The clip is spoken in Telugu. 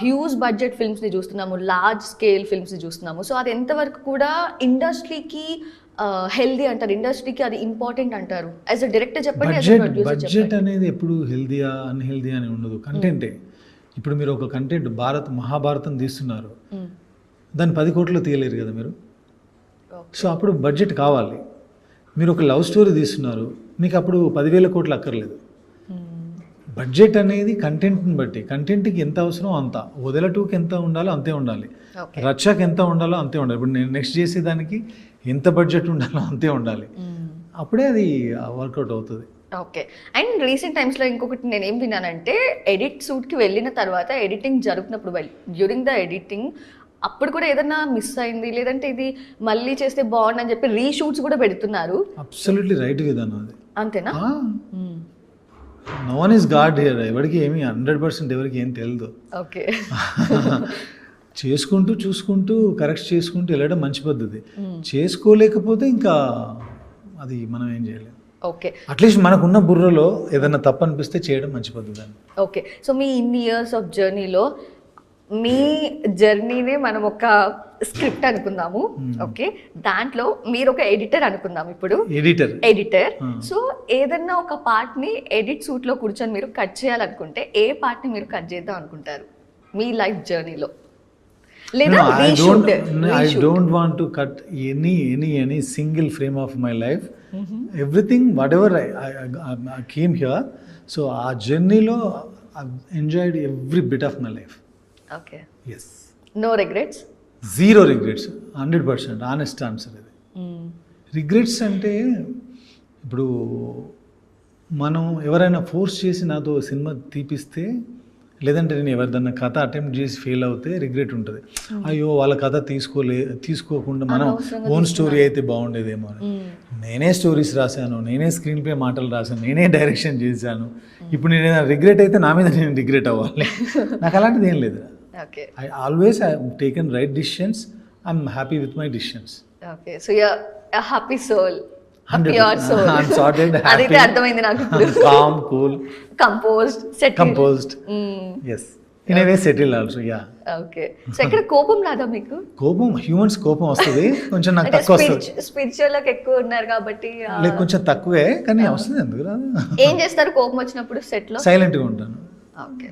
హ్యూజ్ బడ్జెట్ ఫిల్మ్స్ని చూస్తున్నాము, లార్జ్ స్కేల్ ఫిల్మ్స్ని చూస్తున్నాము. సో అది ఎంతవరకు కూడా ఇండస్ట్రీకి హెల్దీ అంటారు, ఇండస్ట్రీకి అది ఇంపార్టెంట్ అంటారు? యాజ్ అ డైరెక్టర్ చెప్పండి. బడ్జెట్ అనేది ఎప్పుడు హెల్దీయా అన్హెల్దీ అని ఉండదు, కంటెంటే. ఇప్పుడు మీరు ఒక కంటెంట్ మహాభారతం తీస్తున్నారు, దాన్ని 10 కోట్లు తీయలేరు కదా మీరు. సో అప్పుడు బడ్జెట్ కావాలి. మీరు ఒక లవ్ స్టోరీ తీస్తున్నారు, మీకు అప్పుడు 10,000 కోట్లు అక్కర్లేదు. బడ్జెట్ అనేది కంటెంట్ని బట్టి, కంటెంట్కి ఎంత అవసరం అంత, వదల 2కి ఎంత ఉండాలో అంతే ఉండాలి, రచ్చకి ఎంత ఉండాలో అంతే ఉండాలి. ఇప్పుడు నేను నెక్స్ట్ చేసేదానికి ఎంత బడ్జెట్ ఉండాలో అంతే ఉండాలి, అప్పుడే అది వర్కౌట్ అవుతుంది. ఓకే. అండ్ రీసెంట్ టైమ్స్లో ఇంకొకటి నేను ఏం విన్నానంటే, ఎడిట్ షూట్కి వెళ్ళిన తర్వాత ఎడిటింగ్ జరుగుతున్నప్పుడు డ్యూరింగ్ ద ఎడిటింగ్ అప్పుడు కూడా ఏదన్నా మిస్ అయింది, లేదంటే ఇది మళ్ళీ చేస్తే బాగుండని చెప్పి రీషూట్స్ కూడా పెడుతున్నారు. అబ్సల్యూట్లీ రైట్ విధానం అది. అంతేనా? No one is God here. ఎవరికి ఏమి 100% ఎవరికి ఏం తెలియదు. ఓకే. చేసుకుంటూ చూసుకుంటూ కరెక్ట్ చేసుకుంటూ వెళ్ళడం మంచి పద్ధతి. చేసుకోలేకపోతే ఇంకా అది మనం ఏం చేయలేము. ఓకే. అట్లీస్ట్ మనకున్న బుర్రలో ఏదైనా తప్పు అనిపిస్తే చేయడం మంచి పద్ధతి అని. ఓకే. సో మీ ఇన్ని ఇయర్స్ ఆఫ్ జర్నీలో మీ జర్నీనే మనం ఒక స్క్రిప్ట్ అనుకుందాము. ఓకే. దాంట్లో మీరు ఒక ఎడిటర్ అనుకుందాం. ఇప్పుడు ఎడిటర్. సో ఏదన్నా ఒక పార్ట్ ని ఎడిట్ సూట్ లో కూర్చొని మీరు కట్ చేయాలనుకుంటే ఏ పార్ట్ ని మీరు కట్ చేద్దాం అనుకుంటారు మీ లైఫ్ జర్నీలో? లేదా I don't want to cut any single frame of my life. Everything, whatever I came here, so our journey lo I've enjoyed every bit of my life. Okay. Yes. No regrets? Zero regrets. 100% honest answer ఇది. రిగ్రెట్స్ అంటే ఇప్పుడు మనం ఎవరైనా ఫోర్స్ చేసి నాతో సినిమా తీపిస్తే, లేదంటే నేను ఎవరిదన్నా కథ అటెంప్ట్ చేసి ఫెయిల్ అవుతే రిగ్రెట్ ఉంటుంది. అయ్యో వాళ్ళ కథ తీసుకోకుండా మనం ఓన్ స్టోరీ అయితే బాగుండేదేమో అని. నేనే స్టోరీస్ రాశాను, నేనే స్క్రీన్ ప్లే మాటలు రాశాను, నేనే డైరెక్షన్ చేశాను. ఇప్పుడు నేను ఏదైనా రిగ్రెట్ అయితే నా మీద నేను రిగ్రెట్ అవ్వాలి. నాకు అలాంటిది ఏం లేదు. I always have taken right decisions. I'm happy with my decisions. Okay, so you're a happy soul, a pure soul. I'm sorted, happy. అదైతే అర్థమైంది నాకు ఇప్పుడు. Calm, cool, composed. Yes, in a way settled also. Yeah. Okay. So ఇక్కడ కోపం రాదా మీకు? కోపం, హ్యూమన్స్ కోపం వస్తుంది, కొంచెం నాకు తక్కువ వస్తుంది. స్పిరిచువల్ గా ఎక్కువ ఉన్నారు కాబట్టి లేదు, కొంచెం తక్కువే, కానీ వస్తుంది. ఎందుకు రాదు? ఏం చేస్తారు కోపం వచ్చినప్పుడు సెట్ లో? సైలెంట్ గా ఉంటాను. ఓకే.